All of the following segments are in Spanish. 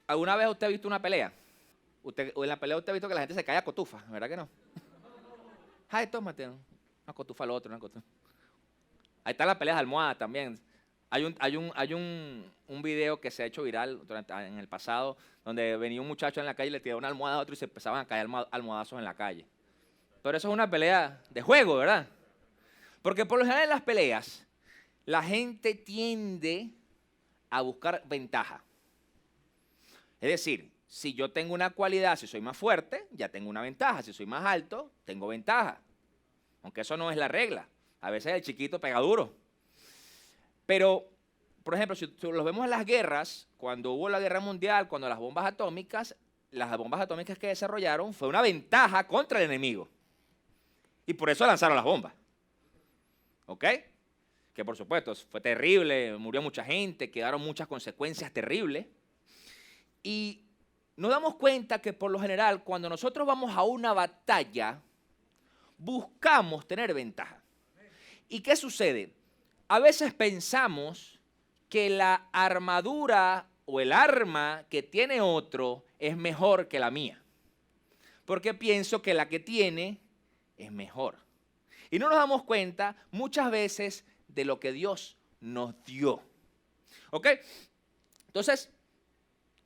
¿Alguna vez usted ha visto una pelea? O en la pelea usted ha visto que la gente se cae a cotufa, ¿verdad que no? Ay, tómate una cotufa al otro, una cotufa. Ahí está la pelea de almohada también. Hay un video que se ha hecho viral en el pasado, donde venía un muchacho en la calle y le tiraba una almohada a otro y se empezaban a caer almohadazos en la calle. Pero eso es una pelea de juego, ¿verdad? Porque por lo general en las peleas, la gente tiende a buscar ventaja. Es decir, si yo tengo una cualidad, si soy más fuerte, ya tengo una ventaja. Si soy más alto, tengo ventaja. Aunque eso no es la regla. A veces el chiquito pega duro. Pero, por ejemplo, si los vemos en las guerras, cuando hubo la guerra mundial, cuando las bombas atómicas que desarrollaron fue una ventaja contra el enemigo. Y por eso lanzaron las bombas. ¿Ok? Que por supuesto fue terrible, murió mucha gente, quedaron muchas consecuencias terribles. Y nos damos cuenta que por lo general, cuando nosotros vamos a una batalla, buscamos tener ventaja. ¿Y qué sucede? A veces pensamos que la armadura o el arma que tiene otro es mejor que la mía. Porque pienso que la que tiene es mejor. Y no nos damos cuenta muchas veces de lo que Dios nos dio. ¿Ok? Entonces,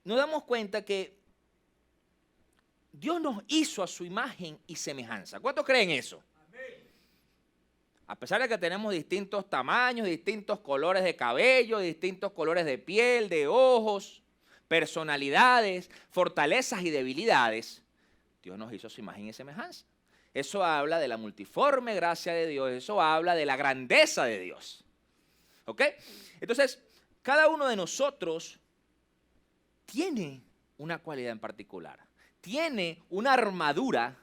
nos damos cuenta que Dios nos hizo a su imagen y semejanza. ¿Cuántos creen eso? A pesar de que tenemos distintos tamaños, distintos colores de cabello, distintos colores de piel, de ojos, personalidades, fortalezas y debilidades, Dios nos hizo a su imagen y semejanza. Eso habla de la multiforme gracia de Dios, eso habla de la grandeza de Dios. ¿Ok? Entonces, cada uno de nosotros tiene una cualidad en particular, tiene una armadura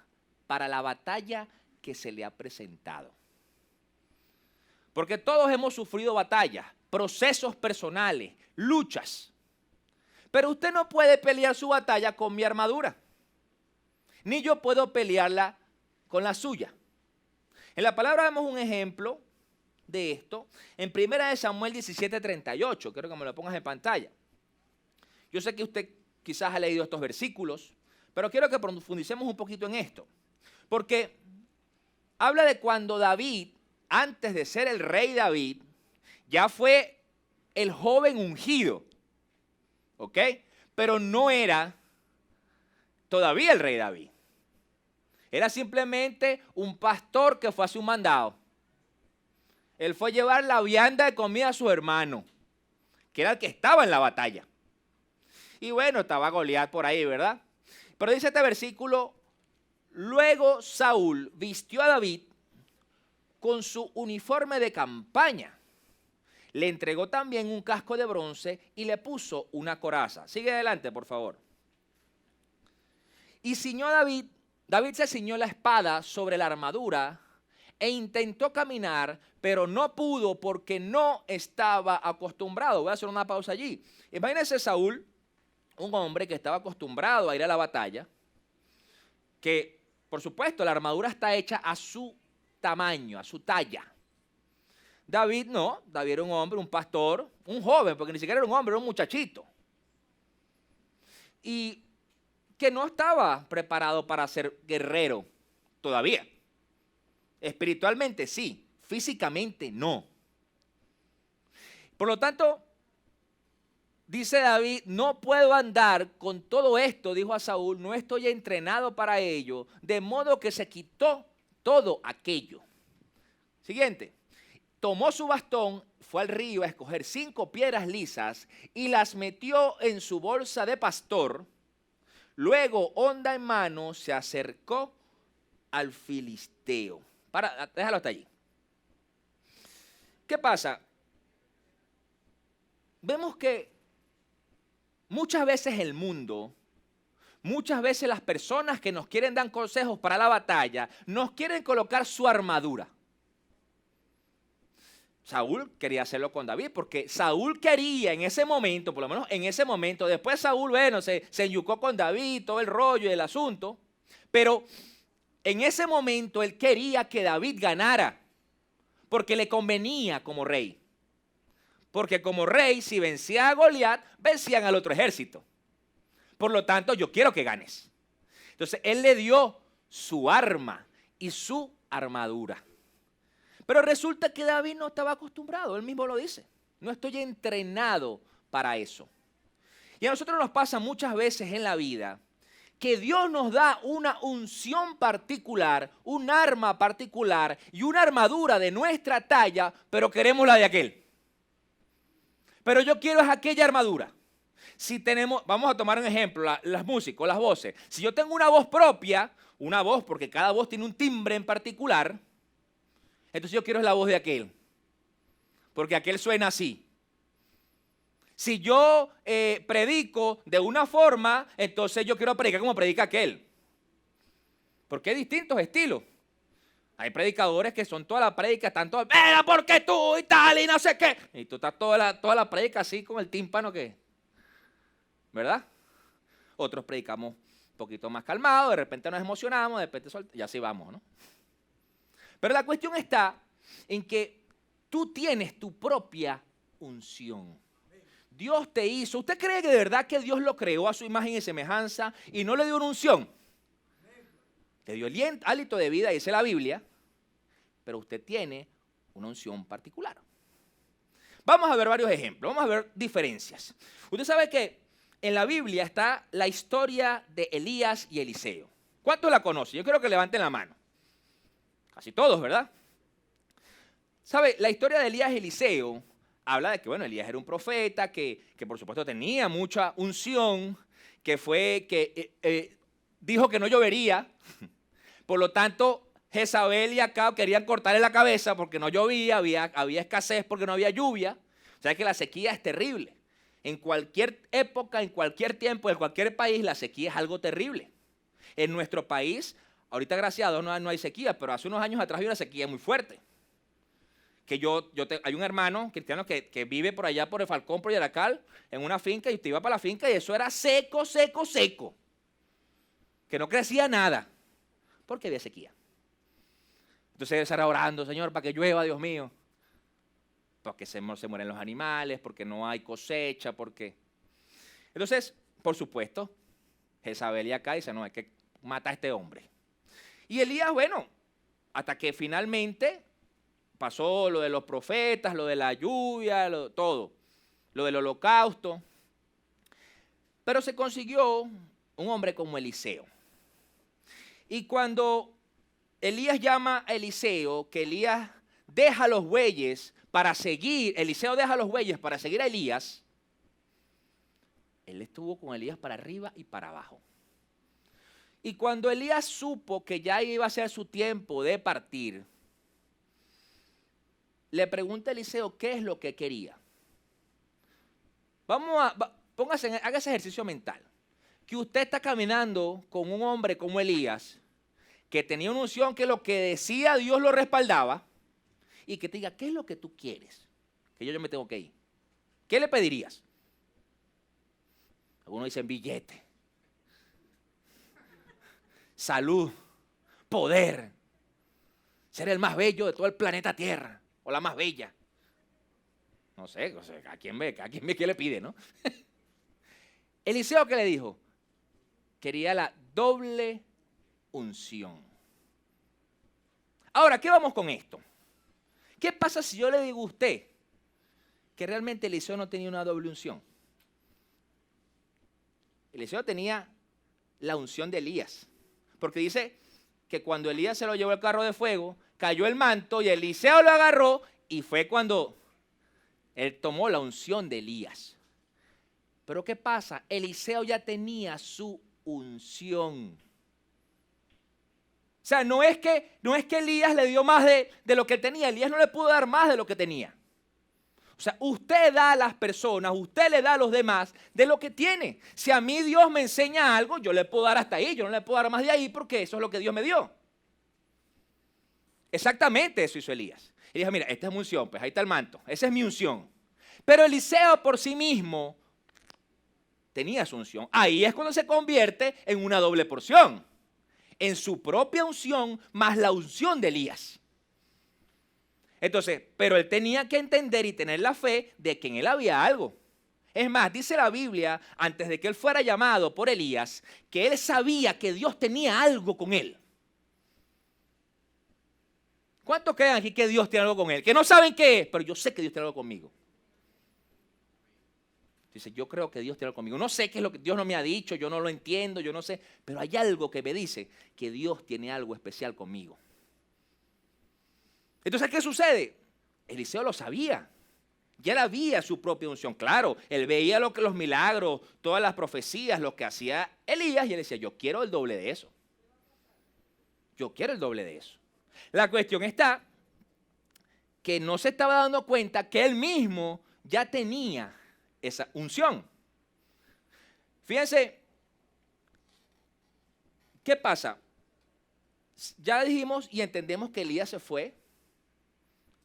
para la batalla que se le ha presentado. Porque todos hemos sufrido batallas, procesos personales, luchas. Pero usted no puede pelear su batalla con mi armadura, ni yo puedo pelearla con la suya. En la palabra vemos un ejemplo de esto en 1 Samuel 17:38. Quiero que me lo pongas en pantalla. Yo sé que usted quizás ha leído estos versículos, pero quiero que profundicemos un poquito en esto. Porque habla de cuando David, antes de ser el rey David, ya fue el joven ungido. ¿Ok? Pero no era todavía el rey David. Era simplemente un pastor que fue a hacer un mandado. Él fue a llevar la vianda de comida a su hermano, que era el que estaba en la batalla. Y bueno, estaba Goliat por ahí, ¿verdad? Pero dice este versículo, luego Saúl vistió a David con su uniforme de campaña. Le entregó también un casco de bronce y le puso una coraza. Sigue adelante, por favor. Y ciñó a David se ciñó la espada sobre la armadura e intentó caminar, pero no pudo porque no estaba acostumbrado. Voy a hacer una pausa allí. Imagínense Saúl, un hombre que estaba acostumbrado a ir a la batalla, que por supuesto la armadura está hecha a su tamaño, a su talla. David no, David era un hombre, un pastor, un joven, porque ni siquiera era un hombre, era un muchachito. Y que no estaba preparado para ser guerrero todavía. Espiritualmente sí, físicamente no. Por lo tanto, dice David, no puedo andar con todo esto, dijo a Saúl, no estoy entrenado para ello, de modo que se quitó todo aquello. Siguiente, tomó su bastón, fue al río a escoger 5 piedras lisas y las metió en su bolsa de pastor. Luego, honda en mano, se acercó al filisteo. Déjalo hasta allí. ¿Qué pasa? Vemos que muchas veces el mundo, muchas veces las personas que nos quieren dar consejos para la batalla, nos quieren colocar su armadura. Saúl quería hacerlo con David porque Saúl quería en ese momento, por lo menos en ese momento, después Saúl, bueno, se enyucó con David, todo el rollo y el asunto, pero en ese momento él quería que David ganara porque le convenía como rey. Porque como rey, si vencía a Goliat, vencían al otro ejército. Por lo tanto, yo quiero que ganes. Entonces, él le dio su arma y su armadura. Pero resulta que David no estaba acostumbrado, él mismo lo dice. No estoy entrenado para eso. Y a nosotros nos pasa muchas veces en la vida que Dios nos da una unción particular, un arma particular y una armadura de nuestra talla, pero queremos la de aquel. Pero yo quiero es aquella armadura. Si tenemos, vamos a tomar un ejemplo, las músicos, las voces. Si yo tengo una voz propia, una voz, porque cada voz tiene un timbre en particular, entonces yo quiero es la voz de aquel, porque aquel suena así. Si yo predico de una forma, entonces yo quiero predicar como predica aquel. Porque hay distintos estilos. Hay predicadores que son toda la predica, están todos, mira, porque tú y tal, y no sé qué. Y tú estás toda la predica así con el tímpano que, ¿verdad? Otros predicamos un poquito más calmados, de repente nos emocionamos, de repente y así vamos, ¿no? Pero la cuestión está en que tú tienes tu propia unción. Dios te hizo. ¿Usted cree que de verdad que Dios lo creó a su imagen y semejanza y no le dio una unción? Le dio el hálito de vida, dice la Biblia, pero usted tiene una unción particular. Vamos a ver varios ejemplos, vamos a ver diferencias. Usted sabe que en la Biblia está la historia de Elías y Eliseo. ¿Cuántos la conocen? Yo quiero que levanten la mano. Casi todos, ¿verdad? ¿Sabe? La historia de Elías y Eliseo habla de que, bueno, Elías era un profeta que por supuesto tenía mucha unción, que dijo que no llovería. Por lo tanto, Jezabel y Acab querían cortarle la cabeza porque no llovía, había escasez porque no había lluvia. O sea que la sequía es terrible. En cualquier época, en cualquier tiempo, en cualquier país, la sequía es algo terrible. En nuestro país, ahorita gracias a Dios no hay sequía, pero hace unos años atrás había una sequía muy fuerte. Que hay un hermano cristiano que vive por allá por el Falcón, por Yaracal, en una finca, y usted iba para la finca y eso era seco, seco, seco. Que no crecía nada, porque había sequía. Entonces él estaba orando, Señor, para que llueva, Dios mío. Porque se mueren los animales, porque no hay cosecha, porque... Entonces, por supuesto, Jezabel y acá dicen, no, hay que matar a este hombre. Y Elías, bueno, hasta que finalmente pasó lo de los profetas, lo de la lluvia, todo, lo del holocausto. Pero se consiguió un hombre como Eliseo. Y cuando Elías llama a Eliseo, que Elías deja los bueyes para seguir, Eliseo deja los bueyes para seguir a Elías, él estuvo con Elías para arriba y para abajo. Y cuando Elías supo que ya iba a ser su tiempo de partir, le pregunta a Eliseo qué es lo que quería. Haga ese ejercicio mental. Que usted está caminando con un hombre como Elías, que tenía una unción que lo que decía Dios lo respaldaba, y que te diga, ¿qué es lo que tú quieres? Que yo me tengo que ir. ¿Qué le pedirías? Algunos dicen billete, salud, poder, ser el más bello de todo el planeta Tierra, o la más bella. No sé, ¿a quién ve? ¿Qué le pide, no? Eliseo, ¿qué le dijo? Quería la doble unción. Ahora, ¿qué vamos con esto? ¿Qué pasa si yo le digo a usted que realmente Eliseo no tenía una doble unción? Eliseo tenía la unción de Elías. Porque dice que cuando Elías se lo llevó al carro de fuego, cayó el manto y Eliseo lo agarró y fue cuando él tomó la unción de Elías. Pero ¿qué pasa? Eliseo ya tenía su unción. O sea, no es que Elías le dio más de lo que tenía. Elías no le pudo dar más de lo que tenía. O sea, usted da a las personas, usted le da a los demás de lo que tiene. Si a mí Dios me enseña algo, yo le puedo dar hasta ahí. Yo no le puedo dar más de ahí porque eso es lo que Dios me dio. Exactamente eso hizo Elías. Y dijo, mira, esta es mi unción, pues ahí está el manto. Esa es mi unción. Pero Eliseo por sí mismo tenía su unción. Ahí es cuando se convierte en una doble porción. En su propia unción más la unción de Elías. Entonces, pero él tenía que entender y tener la fe de que en él había algo. Es más, dice la Biblia, antes de que él fuera llamado por Elías, que él sabía que Dios tenía algo con él. ¿Cuántos creen aquí que Dios tiene algo con él? Que no saben qué es, pero yo sé que Dios tiene algo conmigo. Dice, yo creo que Dios tiene algo conmigo. No sé qué es lo que Dios no me ha dicho, yo no lo entiendo, yo no sé, pero hay algo que me dice que Dios tiene algo especial conmigo. Entonces, ¿qué sucede? Eliseo lo sabía. Ya él había su propia unción. Claro, él veía los milagros, todas las profecías, lo que hacía Elías, y él decía, yo quiero el doble de eso. Yo quiero el doble de eso. La cuestión está que no se estaba dando cuenta que él mismo ya tenía esa unción. Fíjense, ¿qué pasa? Ya dijimos y entendemos que Elías se fue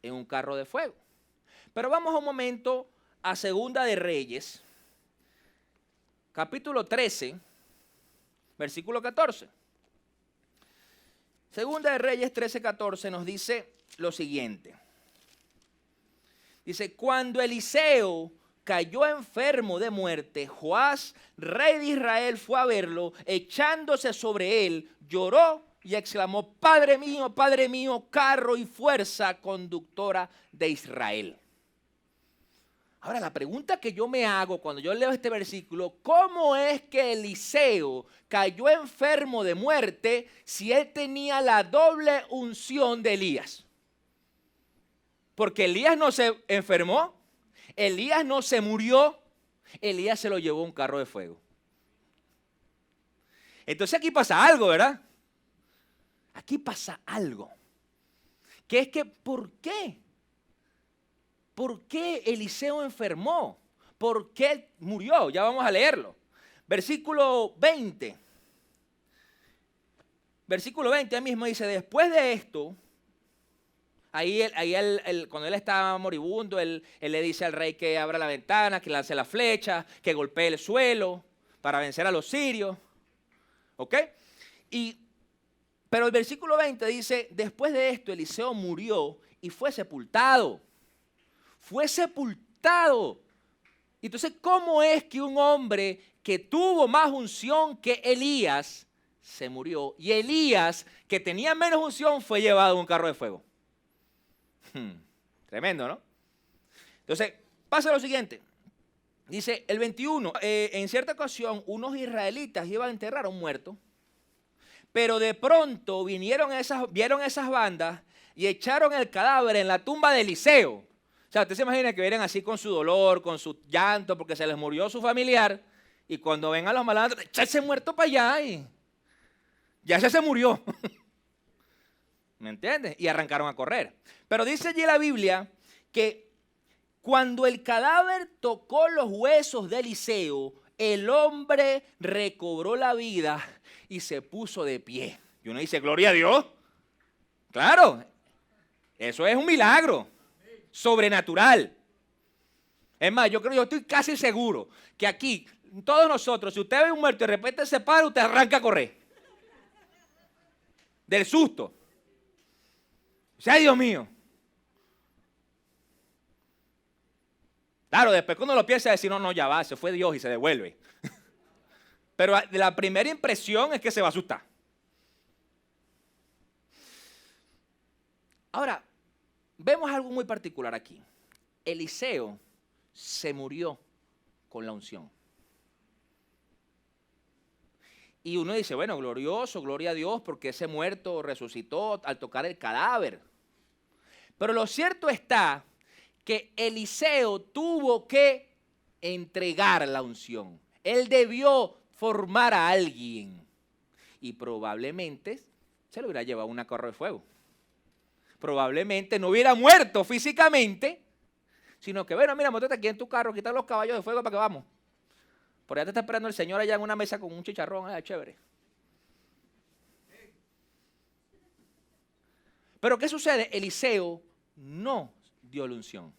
en un carro de fuego. Pero vamos un momento a Segunda de Reyes, capítulo 13, versículo 14. Segunda de Reyes 13, 14 nos dice lo siguiente. Dice, cuando Eliseo cayó enfermo de muerte, Joás, rey de Israel, fue a verlo, echándose sobre él, lloró y exclamó, Padre mío, carro y fuerza conductora de Israel. Ahora, la pregunta que yo me hago cuando yo leo este versículo, ¿cómo es que Eliseo cayó enfermo de muerte si él tenía la doble unción de Elías? Porque Elías no se enfermó, Elías no se murió, Elías se lo llevó a un carro de fuego. Entonces aquí pasa algo, ¿verdad? Aquí pasa algo. Que es que, ¿por qué? ¿Por qué Eliseo enfermó? ¿Por qué murió? Ya vamos a leerlo. Versículo 20. Versículo 20 ahí mismo dice, después de esto, cuando él estaba moribundo, él le dice al rey que abra la ventana, que lance la flecha, que golpee el suelo para vencer a los sirios. ¿Ok? Pero el versículo 20 dice, después de esto Eliseo murió y fue sepultado. Fue sepultado. Entonces, ¿cómo es que un hombre que tuvo más unción que Elías se murió? Y Elías, que tenía menos unción, fue llevado en un carro de fuego. Tremendo, ¿no? Entonces, pasa lo siguiente. Dice el 21, en cierta ocasión, unos israelitas iban a enterrar a un muerto, pero de pronto vieron esas bandas y echaron el cadáver en la tumba de Eliseo. O sea, usted se imagina que vienen así con su dolor, con su llanto, porque se les murió su familiar, y cuando ven a los malandros, echa ese muerto para allá y ya se murió. ¿Me entiendes? Y arrancaron a correr. Pero dice allí la Biblia que cuando el cadáver tocó los huesos de Eliseo, el hombre recobró la vida y se puso de pie. Y uno dice, gloria a Dios. Claro, eso es un milagro sobrenatural. Es más, yo estoy casi seguro que aquí, todos nosotros, si usted ve un muerto y de repente se para, usted arranca a correr. Del susto. O sea, Dios mío. Claro, después cuando lo piensa decir, no, ya va, se fue Dios y se devuelve. Pero la primera impresión es que se va a asustar. Ahora, vemos algo muy particular aquí. Eliseo se murió con la unción. Y uno dice, bueno, glorioso, gloria a Dios, porque ese muerto resucitó al tocar el cadáver. Pero lo cierto está que Eliseo tuvo que entregar la unción. Él debió formar a alguien. Y probablemente se lo hubiera llevado a una carro de fuego. Probablemente no hubiera muerto físicamente, sino que, bueno, mira, montate aquí en tu carro, quita los caballos de fuego para que vamos. Por allá te está esperando el Señor allá en una mesa con un chicharrón, chévere. Pero ¿qué sucede? Eliseo no dio la unción.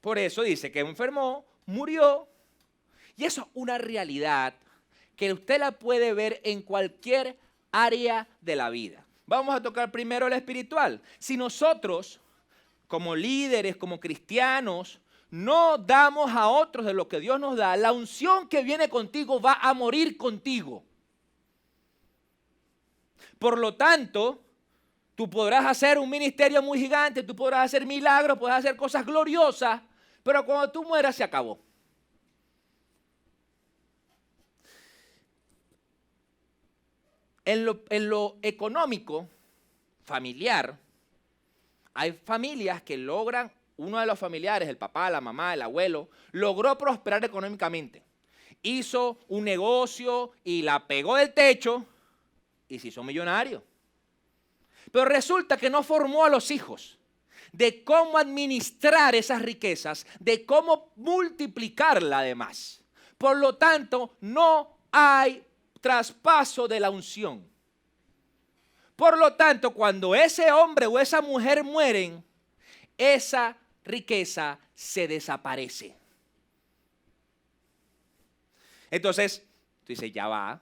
Por eso dice que enfermó, murió. Y eso es una realidad que usted la puede ver en cualquier área de la vida. Vamos a tocar primero la espiritual. Si nosotros, como líderes, como cristianos, no damos a otros de lo que Dios nos da, la unción que viene contigo va a morir contigo. Por lo tanto, tú podrás hacer un ministerio muy gigante, tú podrás hacer milagros, podrás hacer cosas gloriosas, pero cuando tú mueras se acabó. En lo económico, familiar, hay familias que logran, uno de los familiares, el papá, la mamá, el abuelo, logró prosperar económicamente. Hizo un negocio y la pegó del techo y se hizo millonario. Pero resulta que no formó a los hijos de cómo administrar esas riquezas, de cómo multiplicarla además. Por lo tanto, no hay traspaso de la unción. Por lo tanto, cuando ese hombre o esa mujer mueren, esa riqueza se desaparece. Entonces, tú dices, ya va.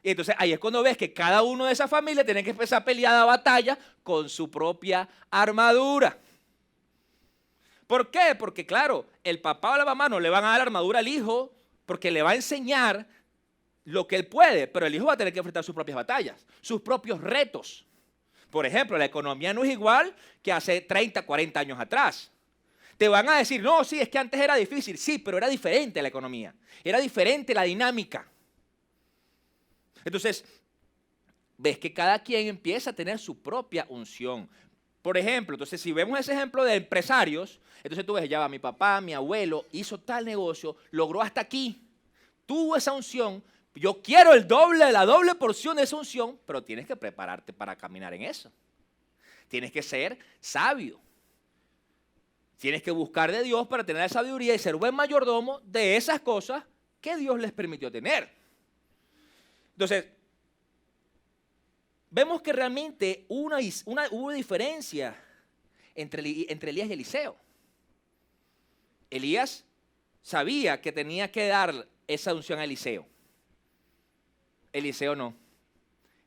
Y entonces ahí es cuando ves que cada uno de esa familia tiene que empezar a pelear la batalla con su propia armadura. ¿Por qué? Porque claro, el papá o la mamá no le van a dar armadura al hijo porque le va a enseñar lo que él puede, pero el hijo va a tener que enfrentar sus propias batallas, sus propios retos. Por ejemplo, la economía no es igual que hace 30, 40 años atrás. Te van a decir, no, sí, es que antes era difícil. Sí, pero era diferente la economía. Era diferente la dinámica. Entonces, ves que cada quien empieza a tener su propia unción. Por ejemplo, entonces si vemos ese ejemplo de empresarios, entonces tú ves, ya va, mi papá, mi abuelo hizo tal negocio, logró hasta aquí, tuvo esa unción. Yo quiero el doble, la doble porción de esa unción, pero tienes que prepararte para caminar en eso. Tienes que ser sabio. Tienes que buscar de Dios para tener la sabiduría y ser buen mayordomo de esas cosas que Dios les permitió tener. Entonces, vemos que realmente hubo diferencia entre Elías y Eliseo. Elías sabía que tenía que dar esa unción a Eliseo. Eliseo no.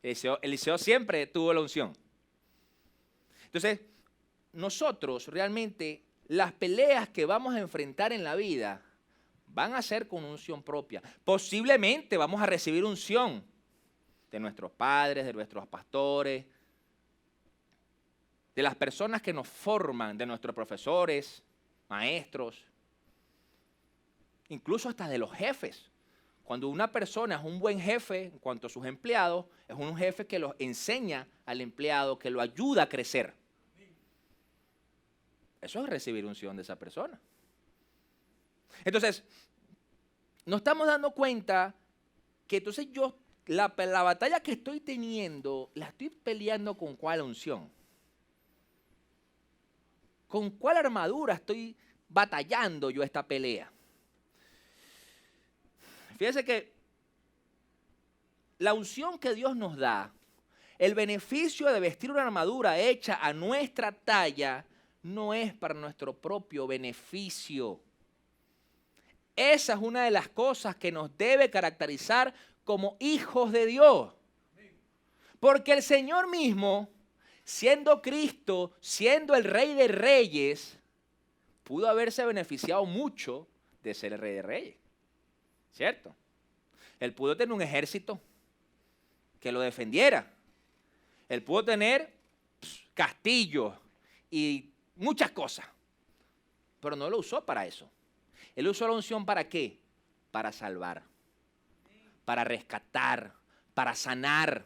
Eliseo siempre tuvo la unción. Entonces, nosotros realmente las peleas que vamos a enfrentar en la vida van a ser con unción propia. Posiblemente vamos a recibir unción de nuestros padres, de nuestros pastores, de las personas que nos forman, de nuestros profesores, maestros, incluso hasta de los jefes. Cuando una persona es un buen jefe en cuanto a sus empleados, es un jefe que los enseña al empleado, que lo ayuda a crecer. Eso es recibir unción de esa persona. Entonces, nos estamos dando cuenta que entonces la batalla que estoy teniendo, la estoy peleando con cuál unción. ¿Con cuál armadura estoy batallando yo esta pelea? Fíjense que la unción que Dios nos da, el beneficio de vestir una armadura hecha a nuestra talla, no es para nuestro propio beneficio. Esa es una de las cosas que nos debe caracterizar como hijos de Dios. Porque el Señor mismo, siendo Cristo, siendo el Rey de Reyes, pudo haberse beneficiado mucho de ser el Rey de Reyes. ¿Cierto? Él pudo tener un ejército que lo defendiera. Él pudo tener castillos y muchas cosas. Pero no lo usó para eso. Él usó la unción ¿para qué? Para salvar, para rescatar, para sanar.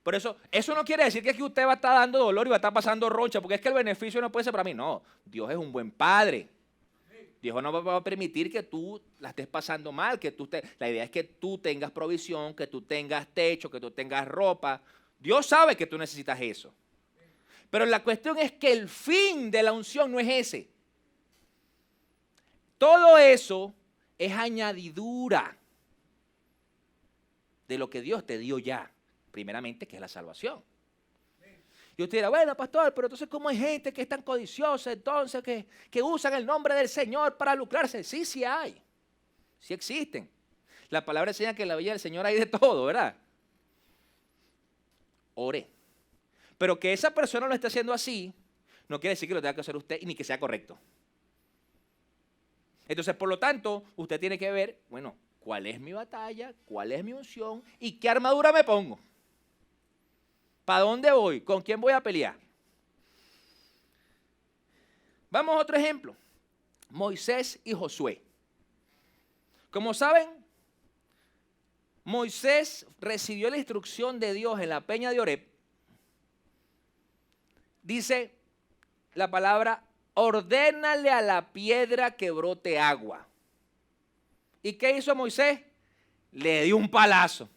Por eso no quiere decir que usted va a estar dando dolor y va a estar pasando roncha, porque es que el beneficio no puede ser para mí. No, Dios es un buen padre. Dios no va a permitir que tú la estés pasando mal, la idea es que tú tengas provisión, que tú tengas techo, que tú tengas ropa. Dios sabe que tú necesitas eso. Pero la cuestión es que el fin de la unción no es ese. Todo eso es añadidura de lo que Dios te dio ya, primeramente, que es la salvación. Y usted dirá, bueno, pastor, pero entonces ¿cómo hay gente que es tan codiciosa, entonces, que usan el nombre del Señor para lucrarse? Sí, sí hay. Sí existen. La palabra enseña que en la villa del Señor hay de todo, ¿verdad? Ore. Pero que esa persona lo esté haciendo así, no quiere decir que lo tenga que hacer usted y ni que sea correcto. Entonces, por lo tanto, usted tiene que ver, bueno, cuál es mi batalla, cuál es mi unción y qué armadura me pongo. ¿Para dónde voy? ¿Con quién voy a pelear? Vamos a otro ejemplo. Moisés y Josué. Como saben, Moisés recibió la instrucción de Dios en la peña de Oreb. Dice la palabra, ordénale a la piedra que brote agua. ¿Y qué hizo Moisés? Le dio un palazo.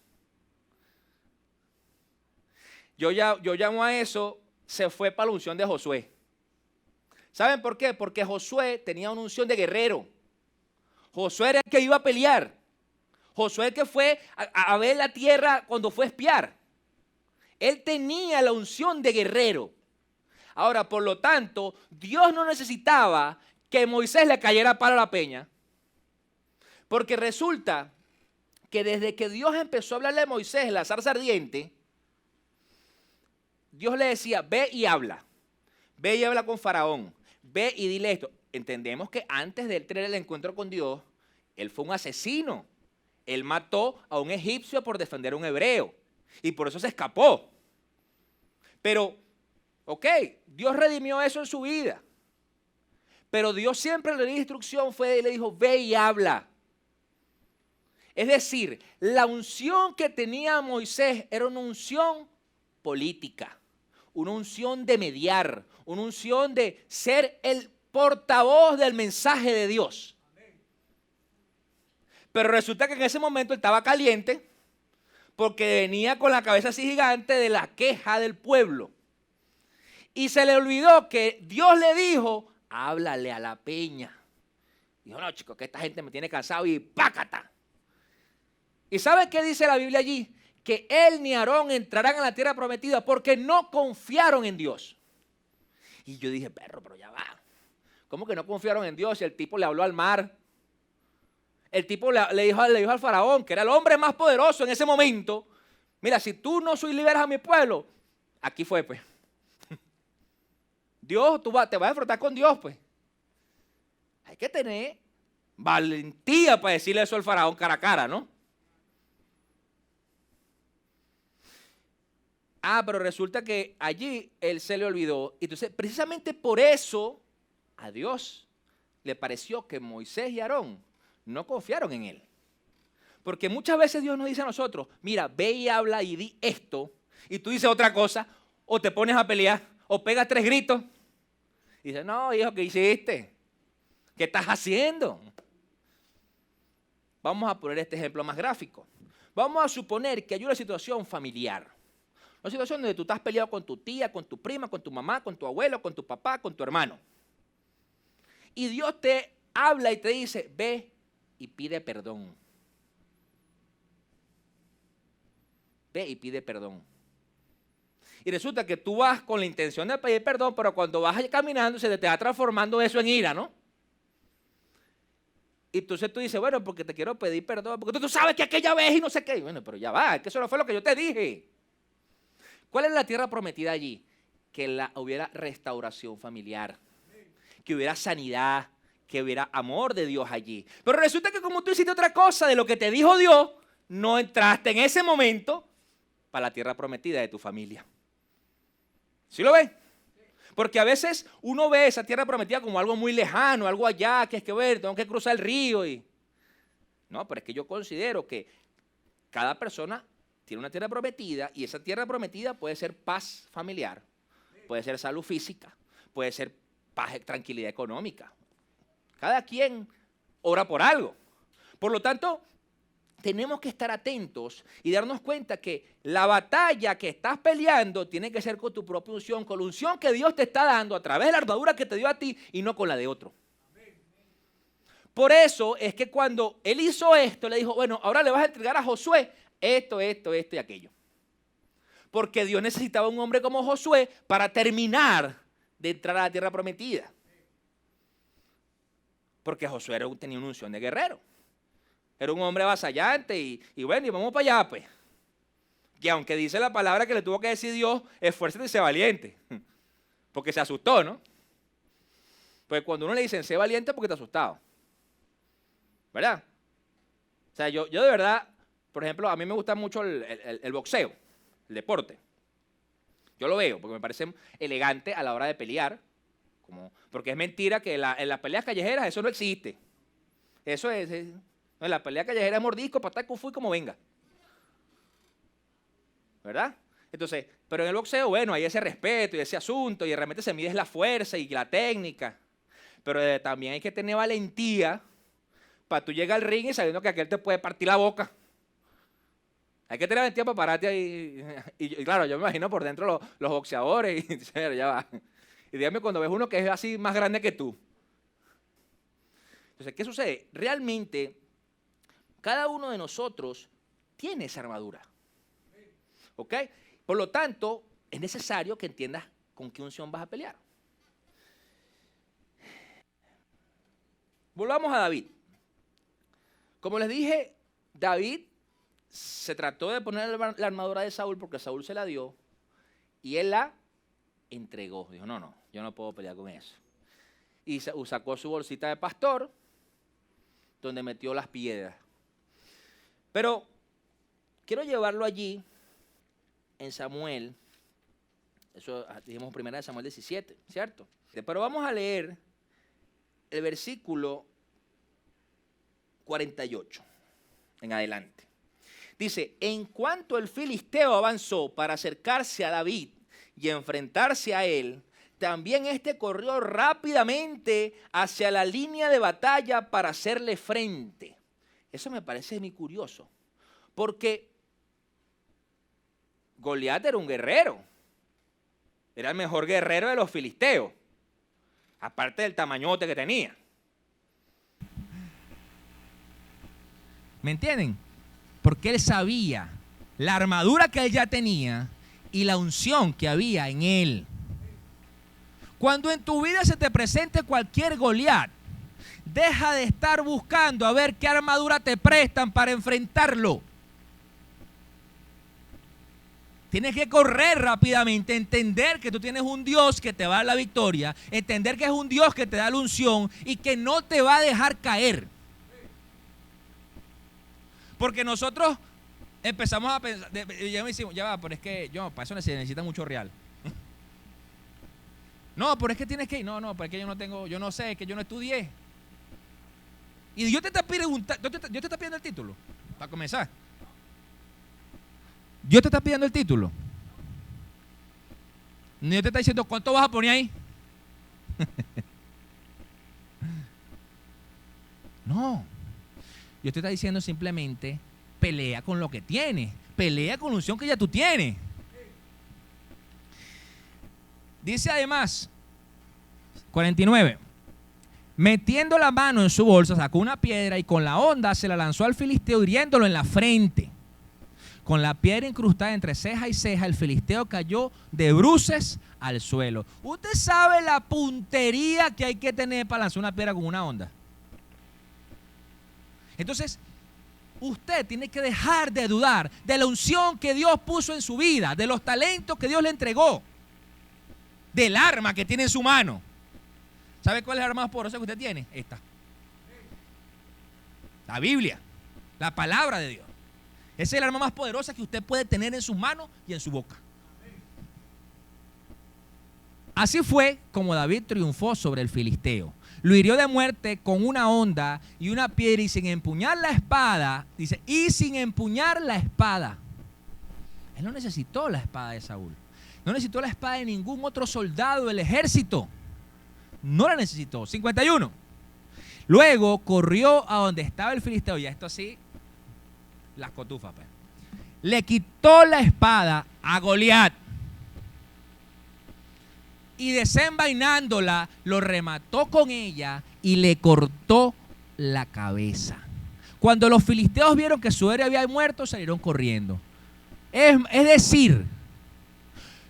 Yo llamo a eso, se fue para la unción de Josué. ¿Saben por qué? Porque Josué tenía una unción de guerrero. Josué era el que iba a pelear. Josué el que fue a ver la tierra cuando fue a espiar. Él tenía la unción de guerrero. Ahora, por lo tanto, Dios no necesitaba que Moisés le cayera palo a la peña. Porque resulta que desde que Dios empezó a hablarle a Moisés en la zarza ardiente, Dios le decía, ve y habla. Ve y habla con Faraón. Ve y dile esto. Entendemos que antes de él tener el encuentro con Dios, él fue un asesino. Él mató a un egipcio por defender a un hebreo. Y por eso se escapó. Pero, ok, Dios redimió eso en su vida. Pero Dios siempre le dio instrucción, le dijo, ve y habla. Es decir, la unción que tenía Moisés era una unción política. Una unción de mediar, una unción de ser el portavoz del mensaje de Dios. Pero resulta que en ese momento él estaba caliente porque venía con la cabeza así gigante de la queja del pueblo. Y se le olvidó que Dios le dijo, háblale a la peña. Dijo, no chicos, que esta gente me tiene cansado y ¡pácata! ¿Y sabe qué dice la Biblia allí? Que él ni Aarón entrarán a la tierra prometida porque no confiaron en Dios. Y yo dije, pero ya va. ¿Cómo que no confiaron en Dios? Y el tipo le habló al mar. El tipo le dijo al faraón, que era el hombre más poderoso en ese momento. Mira, si tú no liberas a mi pueblo, aquí fue pues. Dios, te vas a enfrentar con Dios pues. Hay que tener valentía para decirle eso al faraón cara a cara, ¿no? Pero resulta que allí él se le olvidó. Entonces, precisamente por eso, a Dios le pareció que Moisés y Aarón no confiaron en él. Porque muchas veces Dios nos dice a nosotros, mira, ve y habla y di esto, y tú dices otra cosa, o te pones a pelear, o pegas 3 gritos. Y dices, no, hijo, ¿qué hiciste? ¿Qué estás haciendo? Vamos a poner este ejemplo más gráfico. Vamos a suponer que hay una situación familiar. Una situación donde tú estás peleado con tu tía, con tu prima, con tu mamá, con tu abuelo, con tu papá, con tu hermano. Y Dios te habla y te dice, ve y pide perdón. Ve y pide perdón. Y resulta que tú vas con la intención de pedir perdón, pero cuando vas caminando se te va transformando eso en ira, ¿no? Y entonces tú dices, bueno, porque te quiero pedir perdón, porque tú sabes que aquella vez y no sé qué. Bueno, pero ya va, es que eso no fue lo que yo te dije. ¿Cuál es la tierra prometida allí? Que hubiera restauración familiar, que hubiera sanidad, que hubiera amor de Dios allí. Pero resulta que como tú hiciste otra cosa de lo que te dijo Dios, no entraste en ese momento para la tierra prometida de tu familia. ¿Sí lo ves? Porque a veces uno ve esa tierra prometida como algo muy lejano, algo allá, que es que ver, tengo que cruzar el río. No, pero es que yo considero que cada persona tiene una tierra prometida y esa tierra prometida puede ser paz familiar, puede ser salud física, puede ser paz, tranquilidad económica. Cada quien ora por algo. Por lo tanto, tenemos que estar atentos y darnos cuenta que la batalla que estás peleando tiene que ser con tu propia unción, con la unción que Dios te está dando a través de la armadura que te dio a ti y no con la de otro. Por eso es que cuando él hizo esto, le dijo, bueno, ahora le vas a entregar a Josué esto y aquello. Porque Dios necesitaba un hombre como Josué para terminar de entrar a la tierra prometida. Porque Josué tenía una unción de guerrero. Era un hombre avasallante y bueno, y vamos para allá pues. Que aunque dice la palabra que le tuvo que decir Dios, esfuérzate y sé valiente. Porque se asustó, ¿no? Pues cuando uno le dicen sé valiente porque te asustado. ¿verdad? O sea, yo de verdad, por ejemplo, a mí me gusta mucho el boxeo, el deporte. Yo lo veo porque me parece elegante a la hora de pelear, porque es mentira que en las peleas callejeras eso no existe. Eso no, en la pelea callejera es mordisco, patada, kung fu y como venga. ¿Verdad? Entonces, pero en el boxeo, bueno, hay ese respeto y ese asunto, y realmente se mide la fuerza y la técnica. Pero también hay que tener valentía para tú llegar al ring y sabiendo que aquel te puede partir la boca. Hay que tener valentía para pararte ahí. Y claro, yo me imagino por dentro los boxeadores. Y ya va. Y dígame cuando ves uno que es así más grande que tú. Entonces, ¿qué sucede? Realmente, cada uno de nosotros tiene esa armadura. ¿Ok? Por lo tanto, es necesario que entiendas con qué unción vas a pelear. Volvamos a David. Como les dije, David se trató de poner la armadura de Saúl porque Saúl se la dio y él la entregó. Dijo, no, yo no puedo pelear con eso. Y sacó su bolsita de pastor donde metió las piedras. Pero quiero llevarlo allí en Samuel, eso dijimos en 1 Samuel 17, ¿cierto? Pero vamos a leer el versículo 48 en adelante. Dice, en cuanto el filisteo avanzó para acercarse a David y enfrentarse a él, también éste corrió rápidamente hacia la línea de batalla para hacerle frente. Eso me parece muy curioso, porque Goliat era un guerrero, era el mejor guerrero de los filisteos, aparte del tamañote que tenía. ¿Me entienden? Porque él sabía la armadura que él ya tenía y la unción que había en él. Cuando en tu vida se te presente cualquier Goliat, deja de estar buscando a ver qué armadura te prestan para enfrentarlo. Tienes que correr rápidamente, entender que tú tienes un Dios que te va a dar la victoria, entender que es un Dios que te da la unción y que no te va a dejar caer. Porque nosotros empezamos a pensar, ya me decimos, ya va, pero es que para eso se necesita mucho real. No, pero es que tienes que ir. No, pero es que yo no sé, que yo no estudié. Y Dios te está pidiendo el título, para comenzar. Dios te está pidiendo el título. Dios te está diciendo, ¿cuánto vas a poner ahí? No. Dios te está diciendo simplemente, pelea con lo que tienes. Pelea con la unción que ya tú tienes. Dice además, 49, metiendo la mano en su bolsa, sacó una piedra y con la honda se la lanzó al filisteo, hiriéndolo en la frente. Con la piedra incrustada entre ceja y ceja, el filisteo cayó de bruces al suelo. ¿Usted sabe la puntería que hay que tener para lanzar una piedra con una honda? Entonces, usted tiene que dejar de dudar de la unción que Dios puso en su vida, de los talentos que Dios le entregó, del arma que tiene en su mano. ¿Sabe cuál es el arma más poderosa que usted tiene? Esta. La Biblia, la palabra de Dios. Esa es el arma más poderosa que usted puede tener en sus manos y en su boca. Así fue como David triunfó sobre el filisteo. Lo hirió de muerte con una honda y una piedra y sin empuñar la espada, dice, y sin empuñar la espada. Él no necesitó la espada de Saúl. No necesitó la espada de ningún otro soldado del ejército. No la necesitó. 51. Luego corrió a donde estaba el filisteo. Y esto así, las cotufas. Pues. Le quitó la espada a Goliat. Y desenvainándola, lo remató con ella y le cortó la cabeza. Cuando los filisteos vieron que su héroe había muerto, salieron corriendo. Es decir,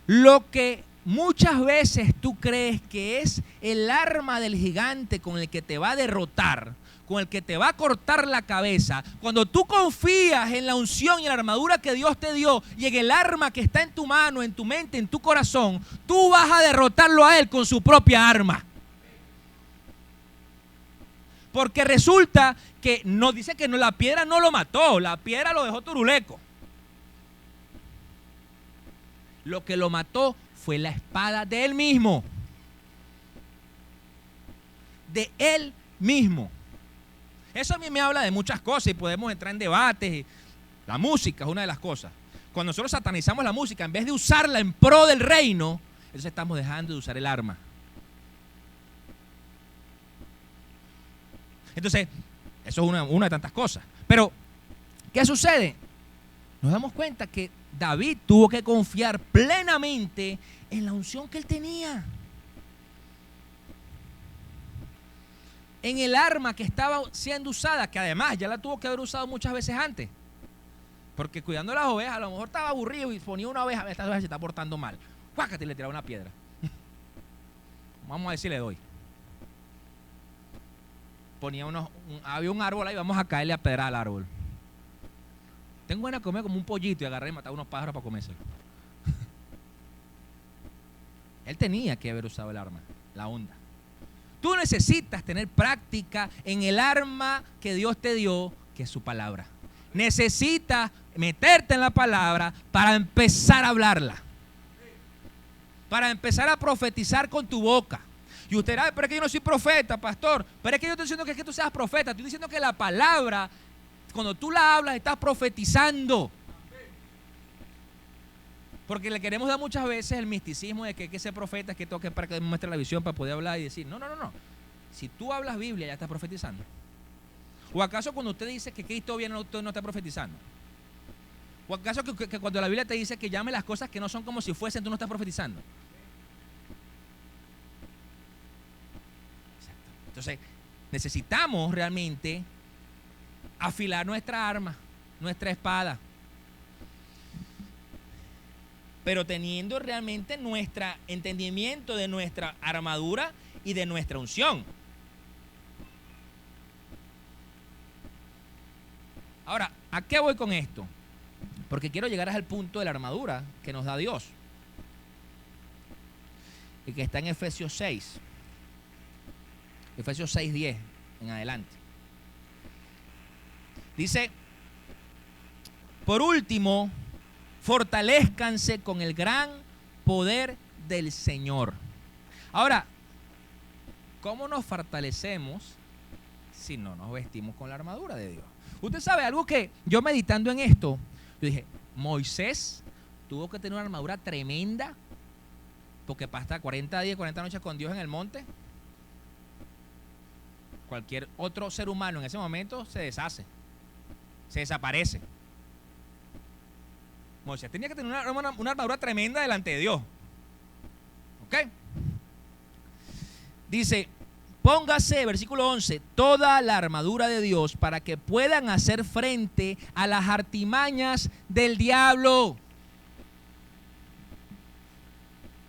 lo que muchas veces tú crees que es el arma del gigante con el que te va a derrotar, con el que te va a cortar la cabeza, cuando tú confías en la unción y en la armadura que Dios te dio y en el arma que está en tu mano, en tu mente, en tu corazón, tú vas a derrotarlo a él con su propia arma. Porque resulta que nos dice que no, la piedra no lo mató, la piedra lo dejó turuleco. Lo que lo mató fue la espada de él mismo. De él mismo. Eso a mí me habla de muchas cosas y podemos entrar en debates. La música es una de las cosas. Cuando nosotros satanizamos la música, en vez de usarla en pro del reino, entonces estamos dejando de usar el arma. Entonces, eso es una de tantas cosas. Pero, ¿qué sucede? Nos damos cuenta que David tuvo que confiar plenamente en la unción que él tenía. En el arma que estaba siendo usada, que además ya la tuvo que haber usado muchas veces antes. Porque cuidando las ovejas, a lo mejor estaba aburrido y ponía una oveja, esta oveja se está portando mal. Cuácate y le tiraba una piedra. Vamos a ver si le doy. Ponía había un árbol ahí, vamos a caerle a pedrar al árbol. Tengo ganas de comer como un pollito y agarré y matar unos pájaros para comérselo. Él tenía que haber usado el arma, la onda. Tú necesitas tener práctica en el arma que Dios te dio, que es su palabra. Necesitas meterte en la palabra para empezar a hablarla. Para empezar a profetizar con tu boca. Y usted dirá, pero es que yo no soy profeta, pastor. Pero es que yo estoy diciendo que es que tú seas profeta. Estoy diciendo que la palabra, cuando tú la hablas, estás profetizando. Porque le queremos dar muchas veces el misticismo de que hay que ser profeta, es que tengo que para que me muestre la visión para poder hablar y decir, no. Si tú hablas Biblia, ya estás profetizando. ¿O acaso cuando usted dice que Cristo viene, usted no está profetizando? ¿O acaso que cuando la Biblia te dice que llame las cosas que no son como si fuesen, tú no estás profetizando? Entonces, necesitamos realmente afilar nuestra arma, nuestra espada. Pero teniendo realmente nuestro entendimiento de nuestra armadura y de nuestra unción. Ahora, ¿a qué voy con esto? Porque quiero llegar al punto de la armadura que nos da Dios. Y que está en Efesios 6. Efesios 6:10 en adelante. Dice, por último, fortalezcanse con el gran poder del Señor. Ahora, ¿cómo nos fortalecemos si no nos vestimos con la armadura de Dios? Usted sabe, algo que yo meditando en esto, yo dije, Moisés tuvo que tener una armadura tremenda porque para estar 40 días, 40 noches con Dios en el monte. Cualquier otro ser humano en ese momento se deshace, se desaparece. Moisés tenía que tener una armadura tremenda delante de Dios. ¿Ok? Dice, póngase, versículo 11, toda la armadura de Dios para que puedan hacer frente a las artimañas del diablo.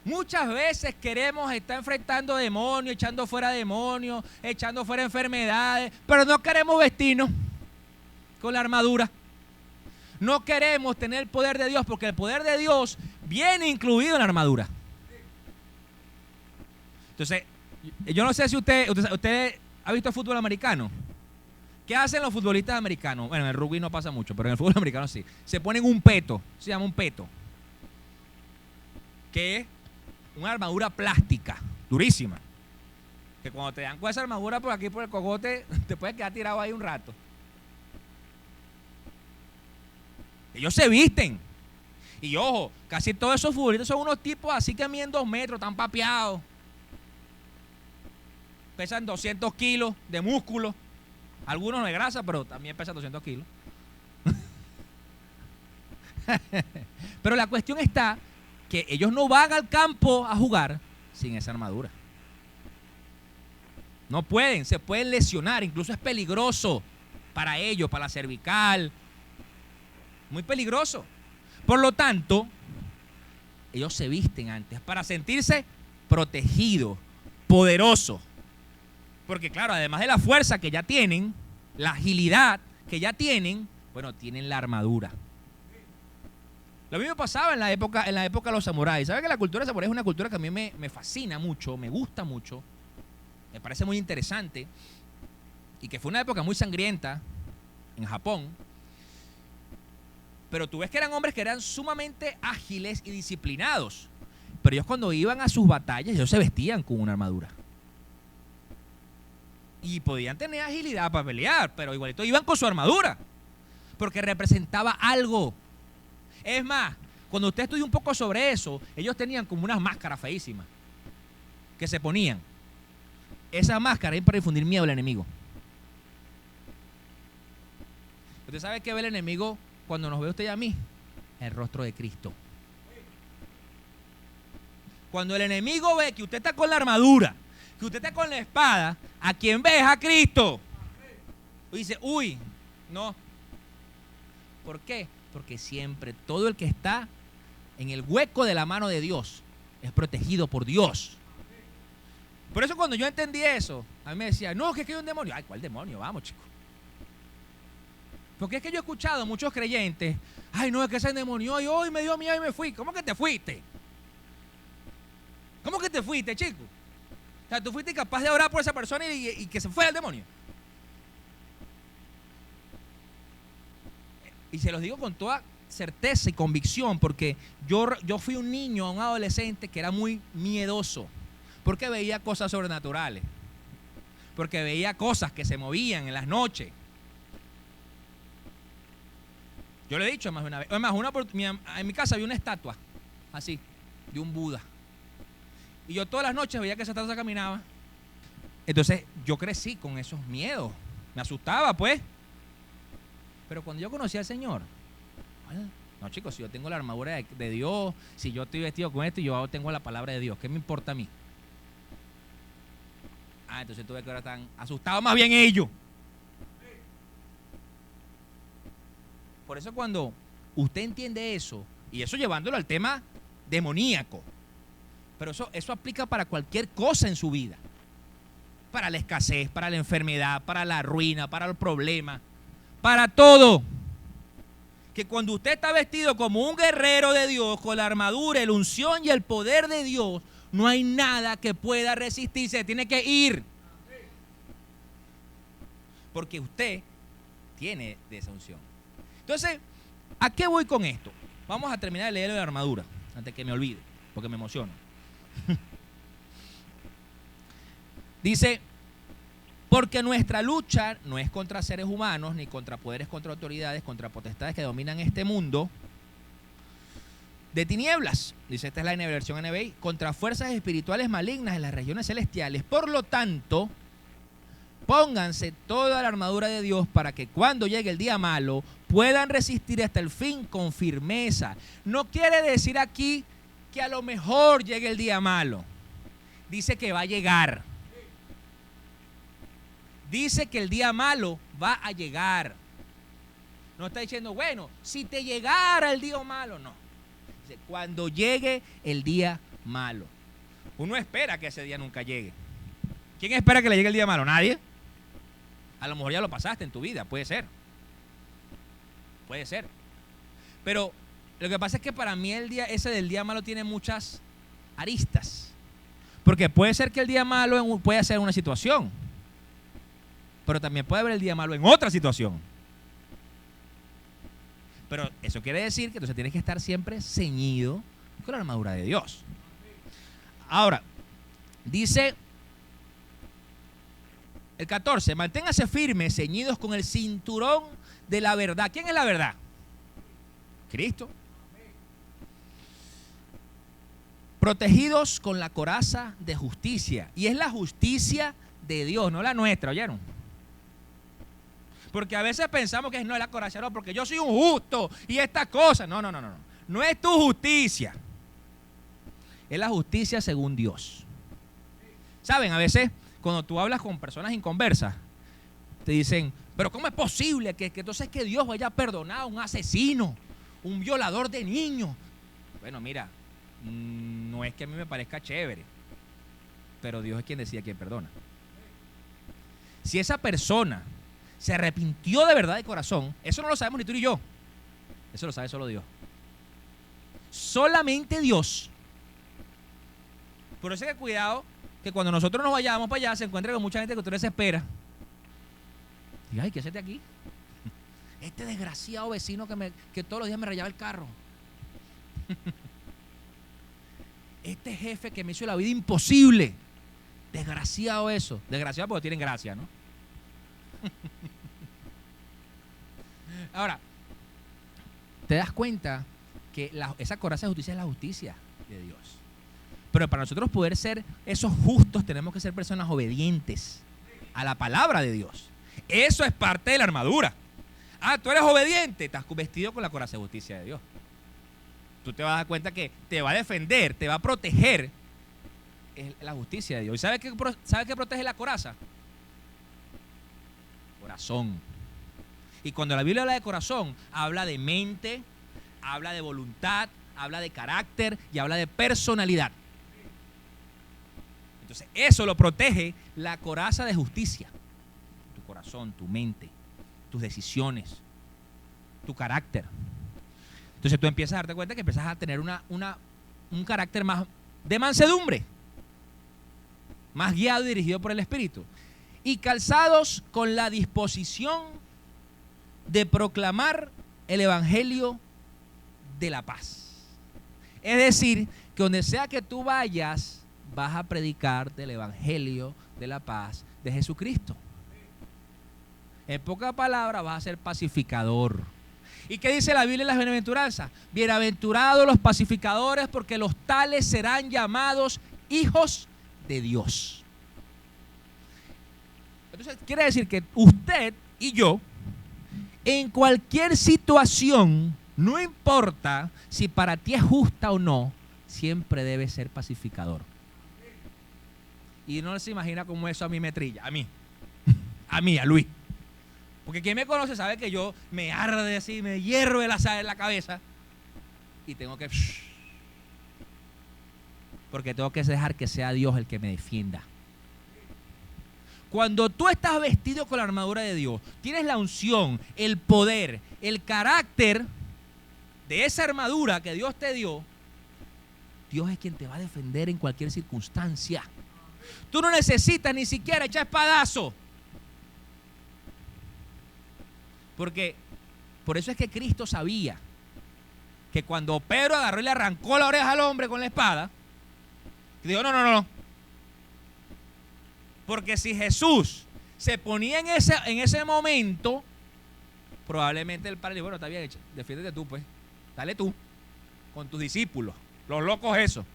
Muchas veces queremos estar enfrentando demonios, echando fuera demonios, echando fuera enfermedades, pero no queremos vestirnos con la armadura. No queremos tener el poder de Dios porque el poder de Dios viene incluido en la armadura. Entonces, yo no sé si usted ha visto el fútbol americano. ¿Qué hacen los futbolistas americanos? Bueno, en el rugby no pasa mucho, pero en el fútbol americano sí. Se ponen un peto, se llama un peto, que es una armadura plástica, durísima. Que cuando te dan con esa armadura por aquí, por el cogote, te puedes quedar tirado ahí un rato. Ellos se visten. Y ojo, casi todos esos futbolistas son unos tipos así que miden 2 metros, tan papeados. Pesan 200 kilos de músculo. Algunos de grasa, pero también pesan 200 kilos. Pero la cuestión está que ellos no van al campo a jugar sin esa armadura. No pueden, se pueden lesionar, incluso es peligroso para ellos, para la cervical. Muy peligroso. Por lo tanto, ellos se visten antes para sentirse protegidos, poderosos. Porque claro, además de la fuerza que ya tienen, la agilidad que ya tienen, bueno, tienen la armadura. Lo mismo pasaba en la época de los samuráis. ¿Sabe que la cultura samurái es una cultura que a mí me fascina mucho, me gusta mucho, me parece muy interesante? y que fue una época muy sangrienta en Japón, pero tú ves que eran hombres que eran sumamente ágiles y disciplinados, pero ellos cuando iban a sus batallas, ellos se vestían con una armadura. Y podían tener agilidad para pelear, pero igualito iban con su armadura, porque representaba algo. Es más, cuando usted estudia un poco sobre eso, ellos tenían como unas máscaras feísimas que se ponían. Esa máscara es para infundir miedo al enemigo. ¿Usted sabe qué ve el enemigo cuando nos ve usted y a mí? El rostro de Cristo. Cuando el enemigo ve que usted está con la armadura, que usted está con la espada, ¿a quién ve? Es a Cristo. Y dice, uy, no. ¿Por qué? Porque siempre todo el que está en el hueco de la mano de Dios es protegido por Dios. Por eso cuando yo entendí eso, a mí me decía, no, que hay un demonio. Ay, ¿cuál demonio? Vamos, chicos. Porque es que yo he escuchado a muchos creyentes, ay, no, es que se endemonió y hoy me dio miedo y me fui. ¿Cómo que te fuiste? ¿Cómo que te fuiste, chico? O sea, tú fuiste capaz de orar por esa persona y que se fuera el demonio. Y se los digo con toda certeza y convicción, porque yo fui un niño, un adolescente que era muy miedoso, porque veía cosas sobrenaturales, porque veía cosas que se movían en las noches. Yo le he dicho más de una vez. Además, en mi casa había una estatua, así, de un Buda. Y yo todas las noches veía que esa estatua caminaba. Entonces, yo crecí con esos miedos. Me asustaba, pues. Pero cuando yo conocí al Señor, bueno, no, chicos, si yo tengo la armadura de Dios, si yo estoy vestido con esto y yo tengo la palabra de Dios, ¿qué me importa a mí? Entonces tuve que ahora están asustados más bien ellos. Por eso cuando usted entiende eso, y eso llevándolo al tema demoníaco, pero eso aplica para cualquier cosa en su vida. Para la escasez, para la enfermedad, para la ruina, para el problema, para todo. Que cuando usted está vestido como un guerrero de Dios, con la armadura, la unción y el poder de Dios, no hay nada que pueda resistirse, tiene que ir. Porque usted tiene de esa unción. Entonces, ¿a qué voy con esto? Vamos a terminar de leer la armadura, antes que me olvide, porque me emociono. Dice, porque nuestra lucha no es contra seres humanos, ni contra poderes, contra autoridades, contra potestades que dominan este mundo de tinieblas, dice, esta es la versión NBI, contra fuerzas espirituales malignas en las regiones celestiales. Por lo tanto, pónganse toda la armadura de Dios para que cuando llegue el día malo puedan resistir hasta el fin con firmeza. No quiere decir aquí que a lo mejor llegue el día malo. Dice que va a llegar. Dice que el día malo va a llegar. No está diciendo, bueno, si te llegara el día malo, no. Dice, cuando llegue el día malo. Uno espera que ese día nunca llegue. ¿Quién espera que le llegue el día malo? Nadie. A lo mejor ya lo pasaste en tu vida, puede ser. Puede ser. Pero lo que pasa es que para mí el día ese del día malo tiene muchas aristas. Porque puede ser que el día malo pueda ser una situación, pero también puede haber el día malo en otra situación. Pero eso quiere decir que entonces tienes que estar siempre ceñido con la armadura de Dios. Ahora, dice el 14, manténgase firmes, ceñidos con el cinturón de la verdad. ¿Quién es la verdad? Cristo. Protegidos con la coraza de justicia. Y es la justicia de Dios, no la nuestra, ¿oyeron? Porque a veces pensamos que no es la coraza, no, porque yo soy un justo y esta cosa. No. No es tu justicia. Es la justicia según Dios. ¿Saben? A veces cuando tú hablas con personas inconversas, te dicen, pero ¿cómo es posible que entonces que Dios vaya a perdonar a un asesino, un violador de niños? Bueno, mira, no es que a mí me parezca chévere, pero Dios es quien decide quién perdona. Si esa persona se arrepintió de verdad de corazón, eso no lo sabemos ni tú ni yo. Eso lo sabe solo Dios. Solamente Dios. Por eso es que cuidado, que cuando nosotros nos vayamos para allá se encuentre con mucha gente que usted se espera. Y ay, ¿qué haces aquí? Este desgraciado vecino que todos los días me rayaba el carro. Este jefe que me hizo la vida imposible. Desgraciado eso. Desgraciado porque tienen gracia, ¿no? Ahora, te das cuenta que esa coraza de justicia es la justicia de Dios. Pero para nosotros poder ser esos justos, tenemos que ser personas obedientes a la palabra de Dios. Eso es parte de la armadura. Ah, tú eres obediente, estás vestido con la coraza de justicia de Dios. Tú te vas a dar cuenta que te va a defender, te va a proteger. Es la justicia de Dios. ¿Y sabes qué protege la coraza? Corazón. Y cuando la Biblia habla de corazón, habla de mente, habla de voluntad, habla de carácter y habla de personalidad. Entonces, eso lo protege la coraza de justicia. Tu corazón, tu mente, tus decisiones, tu carácter. Entonces tú empiezas a darte cuenta que empiezas a tener un carácter más de mansedumbre, más guiado y dirigido por el Espíritu. Y calzados con la disposición de proclamar el Evangelio de la paz. Es decir, que donde sea que tú vayas, vas a predicar del Evangelio de la paz de Jesucristo. En pocas palabras, vas a ser pacificador. ¿Y qué dice la Biblia en las bienaventuranzas? Bienaventurados los pacificadores, porque los tales serán llamados hijos de Dios. Entonces, quiere decir que usted y yo, en cualquier situación, no importa si para ti es justa o no, siempre debe ser pacificador. Y no se imagina cómo eso a mí me trilla, a Luis. Porque quien me conoce sabe que yo me arde así, me hierro el asar en la cabeza y tengo que... Porque tengo que dejar que sea Dios el que me defienda. Cuando tú estás vestido con la armadura de Dios, tienes la unción, el poder, el carácter de esa armadura que Dios te dio, Dios es quien te va a defender en cualquier circunstancia. Tú no necesitas ni siquiera echar espadazo. Porque por eso es que Cristo sabía que cuando Pedro agarró y le arrancó la oreja al hombre con la espada, dijo, no. Porque si Jesús se ponía en ese momento, probablemente el padre dijo, bueno, está bien, defiéndete tú, pues. Dale tú, con tus discípulos, los locos esos.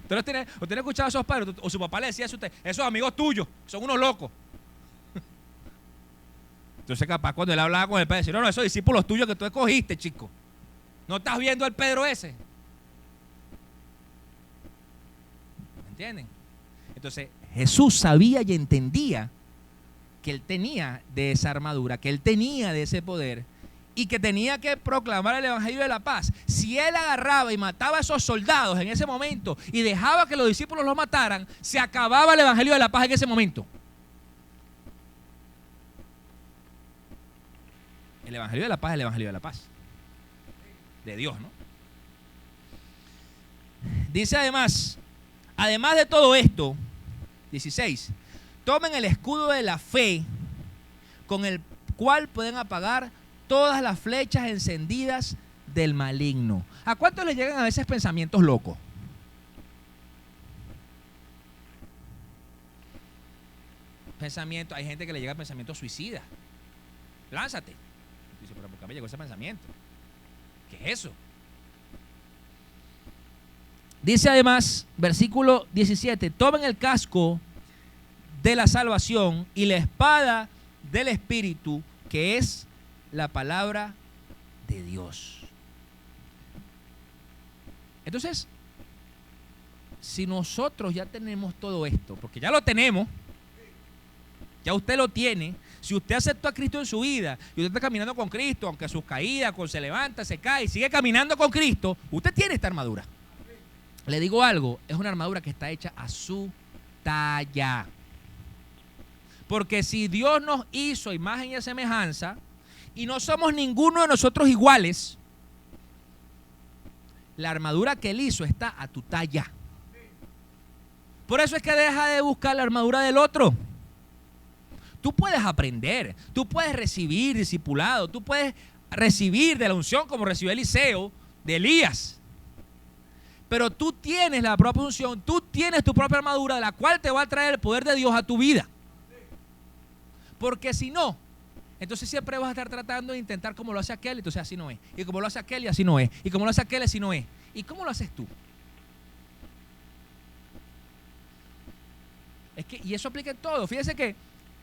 ¿Usted tiene escuchado a esos padres? O su papá le decía a usted, esos amigos tuyos son unos locos. Entonces capaz cuando él hablaba con el padre, decía, no, esos discípulos tuyos que tú escogiste, chico. ¿No estás viendo al Pedro ese? ¿Me entienden? Entonces Jesús sabía y entendía que él tenía de esa armadura, que él tenía de ese poder y que tenía que proclamar el Evangelio de la paz. Si él agarraba y mataba a esos soldados en ese momento y dejaba que los discípulos los mataran, se acababa el Evangelio de la paz en ese momento. El Evangelio de la paz es el Evangelio de la paz. De Dios, ¿no? Dice además de todo esto, 16, tomen el escudo de la fe con el cual pueden apagar todas las flechas encendidas del maligno. ¿A cuántos les llegan a veces pensamientos locos? Hay gente que le llega pensamientos suicidas. Lánzate. Dice, pero ¿por qué me llegó ese pensamiento? ¿Qué es eso? Dice además, versículo 17, tomen el casco de la salvación y la espada del Espíritu, que es la palabra de Dios. Entonces, si nosotros ya tenemos todo esto, porque ya lo tenemos, ya usted lo tiene. Si usted aceptó a Cristo en su vida y usted está caminando con Cristo, aunque a sus caídas, cuando se levanta, se cae y sigue caminando con Cristo, usted tiene esta armadura. Le digo algo, es una armadura que está hecha a su talla. Porque si Dios nos hizo imagen y a semejanza y no somos ninguno de nosotros iguales, la armadura que Él hizo está a tu talla. Por eso es que deja de buscar la armadura del otro. Tú puedes aprender, tú puedes recibir discipulado, tú puedes recibir de la unción como recibió Eliseo de Elías. Pero tú tienes la propia unción, tú tienes tu propia armadura de la cual te va a traer el poder de Dios a tu vida. Porque si no, entonces siempre vas a estar tratando de intentar como lo hace aquel, entonces así no es. Y como lo hace aquel y así no es. Y como lo hace aquel así no es. ¿Y cómo lo haces tú? Y eso aplica en todo. Fíjese que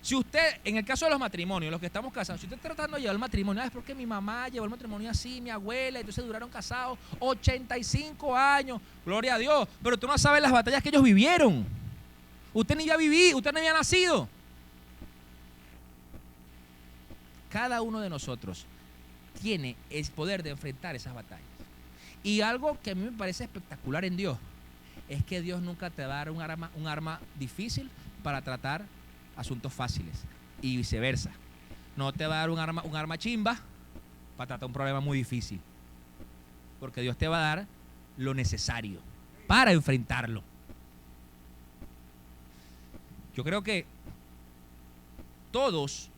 si usted, en el caso de los matrimonios, los que estamos casados, si usted está tratando de llevar el matrimonio, es porque mi mamá llevó el matrimonio así, mi abuela, entonces duraron casados 85 años, gloria a Dios, pero tú no sabes las batallas que ellos vivieron. Usted ni usted no había nacido. Cada uno de nosotros tiene el poder de enfrentar esas batallas. Y algo que a mí me parece espectacular en Dios es que Dios nunca te va a dar un arma difícil para tratar asuntos fáciles y viceversa. No te va a dar un arma chimba para tratar un problema muy difícil, porque Dios te va a dar lo necesario para enfrentarlo. Yo creo que todos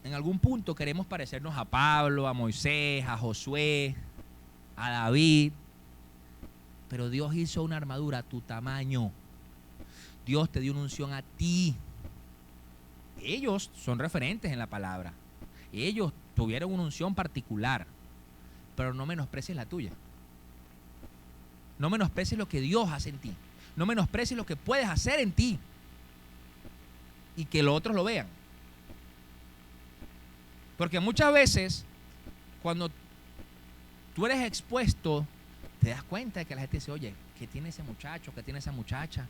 en algún punto queremos parecernos a Pablo, a Moisés, a Josué, a David, pero Dios hizo una armadura a tu tamaño. Dios te dio una unción a ti. Ellos son referentes en la palabra. Ellos tuvieron una unción particular, pero no menosprecies la tuya. No menosprecies lo que Dios hace en ti. No menosprecies lo que puedes hacer en ti y que los otros lo vean. Porque muchas veces cuando tú eres expuesto, te das cuenta de que la gente dice, oye, ¿qué tiene ese muchacho? ¿Qué tiene esa muchacha?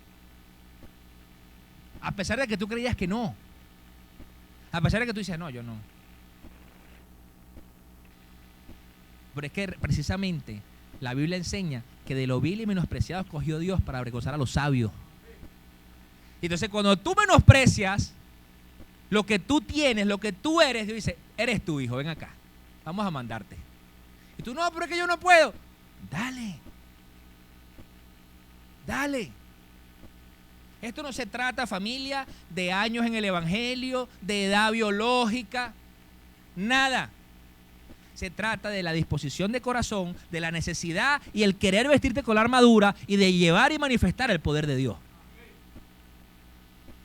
A pesar de que tú creías que no. A pesar de que tú dices, no, yo no. Pero es que precisamente la Biblia enseña que de lo vil y menospreciado escogió Dios para avergonzar a los sabios. Entonces cuando tú menosprecias lo que tú tienes, lo que tú eres, Dios dice, eres tu hijo, ven acá, vamos a mandarte. Y tú, no, pero es que yo no puedo. Dale. Dale. Esto no se trata, familia, de años en el evangelio, de edad biológica, nada. Se trata de la disposición de corazón, de la necesidad y el querer vestirte con la armadura y de llevar y manifestar el poder de Dios.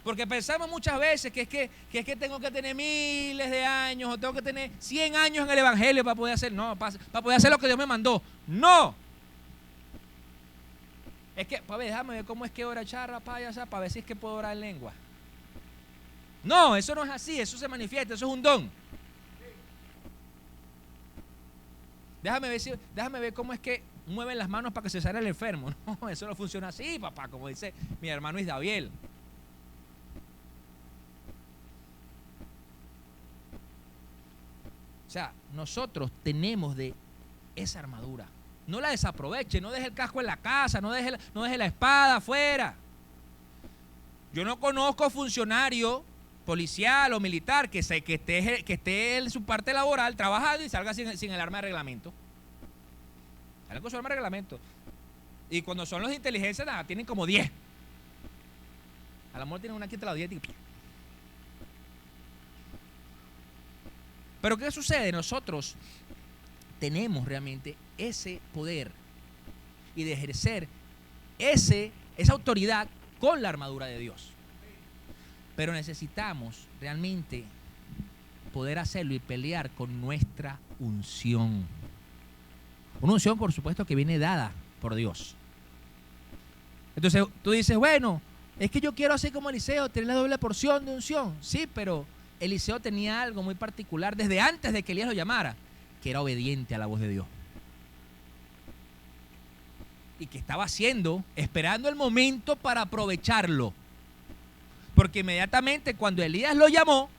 Porque pensamos muchas veces que es que tengo que tener miles de años o tengo que tener 100 años en el evangelio para poder hacer, no, para poder hacer lo que Dios me mandó. ¡No! Es que, para ver, déjame ver cómo es que ora charra, para ver si es que puedo orar en lengua. No, eso no es así, eso se manifiesta, eso es un don. Déjame ver cómo es que mueven las manos para que se sane el enfermo. No, eso no funciona así, papá, como dice mi hermano Isdaviel. O sea, nosotros tenemos de esa armadura. No la desaproveche, no deje el casco en la casa, no deje la espada afuera. Yo no conozco funcionario policial o militar que esté en su parte laboral trabajando y salga sin el arma de reglamento. Salen con su arma de reglamento. Y cuando son los de inteligencia, nada, tienen como 10. A lo mejor tienen una aquí entre las 10 y... Pero ¿qué sucede? Nosotros tenemos realmente ese poder y de ejercer esa autoridad con la armadura de Dios. Pero necesitamos realmente poder hacerlo y pelear con nuestra unción. Una unción, por supuesto, que viene dada por Dios. Entonces tú dices, bueno, es que yo quiero hacer como Eliseo, tener la doble porción de unción. Sí, pero Eliseo tenía algo muy particular desde antes de que Elías lo llamara, que era obediente a la voz de Dios. Y que estaba haciendo, esperando el momento para aprovecharlo. Porque inmediatamente cuando Elías lo llamó,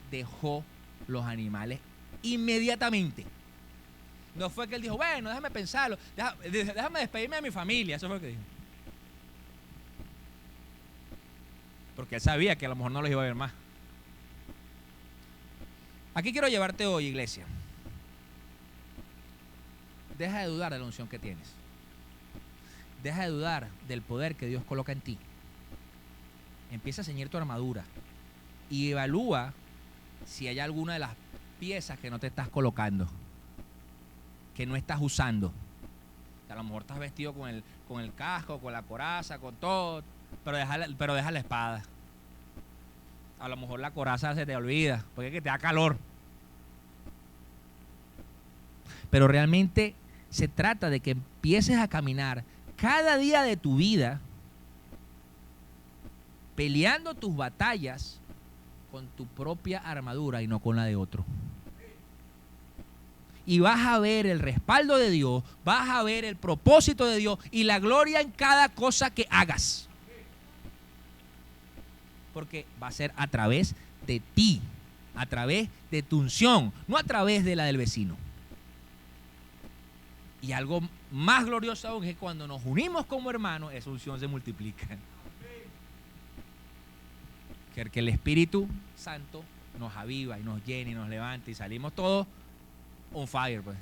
dejó los animales inmediatamente. No fue que él dijo, bueno, déjame pensarlo, déjame despedirme de mi familia. Eso fue lo que dijo. Porque él sabía que a lo mejor no los iba a ver más. Aquí quiero llevarte hoy, iglesia. Deja de dudar de la unción que tienes. Deja de dudar del poder que Dios coloca en ti. Empieza a ceñir tu armadura. y evalúa si hay alguna de las piezas que no te estás colocando, que no estás usando. A lo mejor estás vestido con el casco, con la coraza, con todo, pero deja la espada. A lo mejor la coraza se te olvida, porque es que te da calor. Pero realmente se trata de que empieces a caminar cada día de tu vida peleando tus batallas con tu propia armadura y no con la de otro. Y vas a ver el respaldo de Dios, vas a ver el propósito de Dios y la gloria en cada cosa que hagas. Porque va a ser a través de ti, a través de tu unción, no a través de la del vecino. Y algo más glorioso aún es que cuando nos unimos como hermanos, esa unción se multiplica. Que el Espíritu Santo nos aviva y nos llena y nos levanta y salimos todos on fire, pues.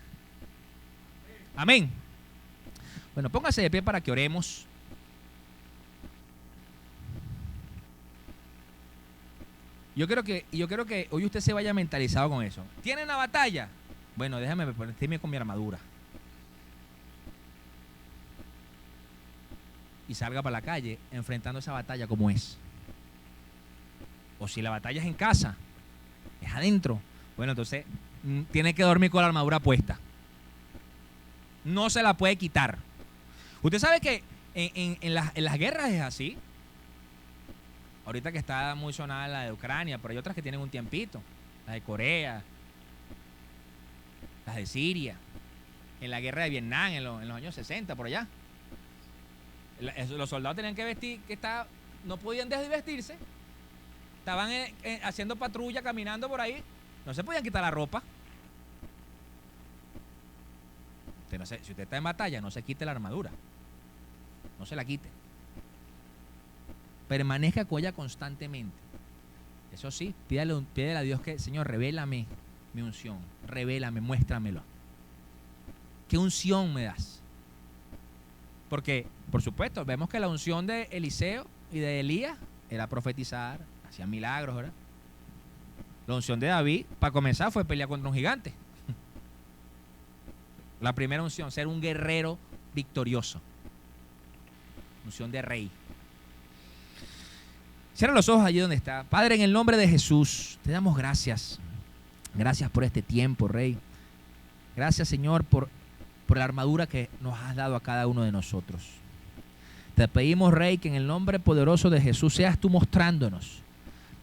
Amén. Bueno, póngase de pie para que oremos. Yo creo que hoy usted se vaya mentalizado con eso. ¿Tiene una batalla? Bueno, déjame ponerme con mi armadura. Y salga para la calle enfrentando esa batalla como es. O si la batalla es en casa, es adentro. Bueno, entonces tiene que dormir con la armadura puesta. No se la puede quitar. Usted sabe que en las guerras es así. Ahorita que está muy sonada la de Ucrania, pero hay otras que tienen un tiempito. Las de Corea, las de Siria, en la guerra de Vietnam en los años 60, por allá. Los soldados tenían que vestir, no podían desvestirse. Estaban haciendo patrulla, caminando por ahí. No se podían quitar la ropa. Si usted está en batalla, no se quite la armadura. No se la quite. Permanezca con ella constantemente. Eso sí, pídele a Dios que, Señor, revélame mi unción. Revélame, muéstramelo. ¿Qué unción me das? Porque, por supuesto, vemos que la unción de Eliseo y de Elías era profetizar, hacían milagros, ¿verdad? La unción de David, para comenzar, fue pelear contra un gigante. La primera unción, ser un guerrero victorioso. Unción de rey. Cierra los ojos allí donde está. Padre, en el nombre de Jesús, te damos gracias. Gracias por este tiempo, Rey. Gracias, Señor, por la armadura que nos has dado a cada uno de nosotros. Te pedimos, Rey, que en el nombre poderoso de Jesús seas tú mostrándonos,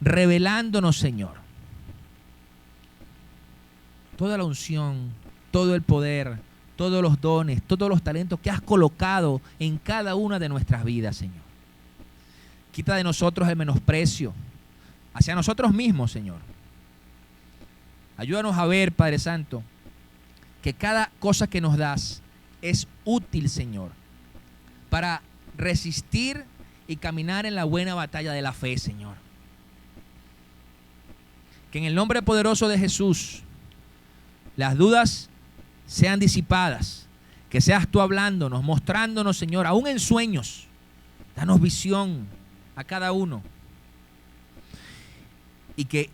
revelándonos, Señor, toda la unción, todo el poder, todos los dones, todos los talentos que has colocado en cada una de nuestras vidas, Señor. Quita de nosotros el menosprecio hacia nosotros mismos, Señor. Ayúdanos a ver, Padre Santo, que cada cosa que nos das es útil, Señor, para resistir y caminar en la buena batalla de la fe, Señor. Que en el nombre poderoso de Jesús las dudas sean disipadas, que seas tú hablándonos, mostrándonos, Señor, aún en sueños. Danos visión a cada uno y que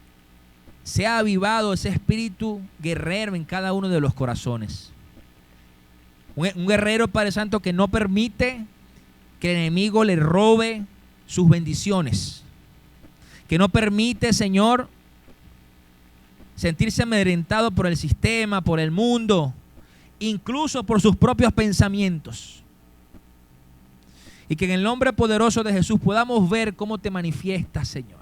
sea avivado ese espíritu guerrero en cada uno de los corazones. Un guerrero, Padre Santo, que no permite que el enemigo le robe sus bendiciones, que no permite, Señor, sentirse amedrentado por el sistema, por el mundo, incluso por sus propios pensamientos. Y que en el nombre poderoso de Jesús podamos ver cómo te manifiestas, Señor.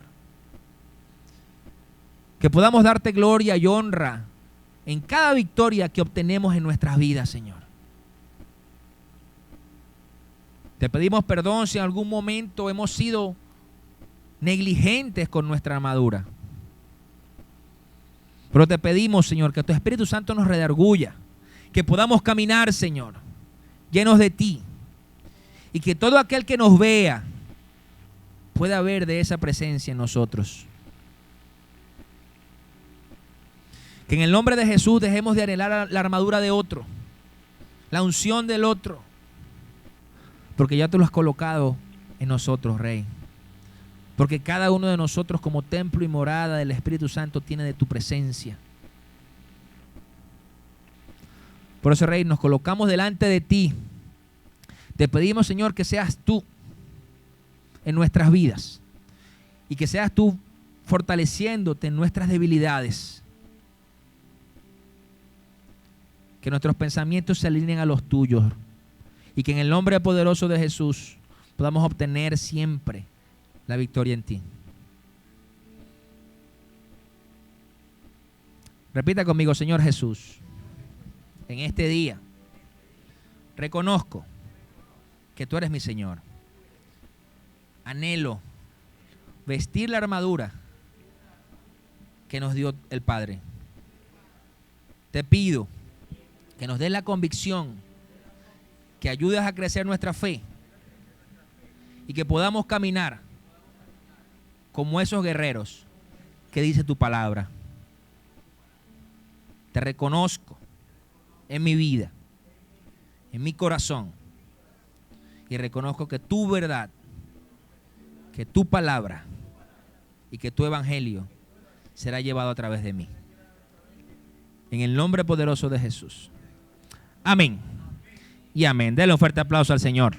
Que podamos darte gloria y honra en cada victoria que obtenemos en nuestras vidas, Señor. Te pedimos perdón si en algún momento hemos sido negligentes con nuestra armadura. Pero te pedimos, Señor, que tu Espíritu Santo nos redarguya, que podamos caminar, Señor, llenos de ti, y que todo aquel que nos vea pueda ver de esa presencia en nosotros. Que en el nombre de Jesús dejemos de anhelar la armadura de otro, la unción del otro, porque ya tú lo has colocado en nosotros, Rey. Porque cada uno de nosotros como templo y morada del Espíritu Santo tiene de tu presencia. Por eso, Rey, nos colocamos delante de ti. Te pedimos, Señor, que seas tú en nuestras vidas y que seas tú fortaleciéndote en nuestras debilidades. Que nuestros pensamientos se alineen a los tuyos y que en el nombre poderoso de Jesús podamos obtener siempre la victoria en ti. Repita conmigo: Señor Jesús, en este día reconozco que tú eres mi Señor. Anhelo vestir la armadura que nos dio el Padre. Te pido que nos des la convicción, que ayudes a crecer nuestra fe y que podamos caminar como esos guerreros que dice tu palabra. Te reconozco en mi vida, en mi corazón, y reconozco que tu verdad, que tu palabra y que tu evangelio será llevado a través de mí. En el nombre poderoso de Jesús. Amén y amén. Denle un fuerte aplauso al Señor.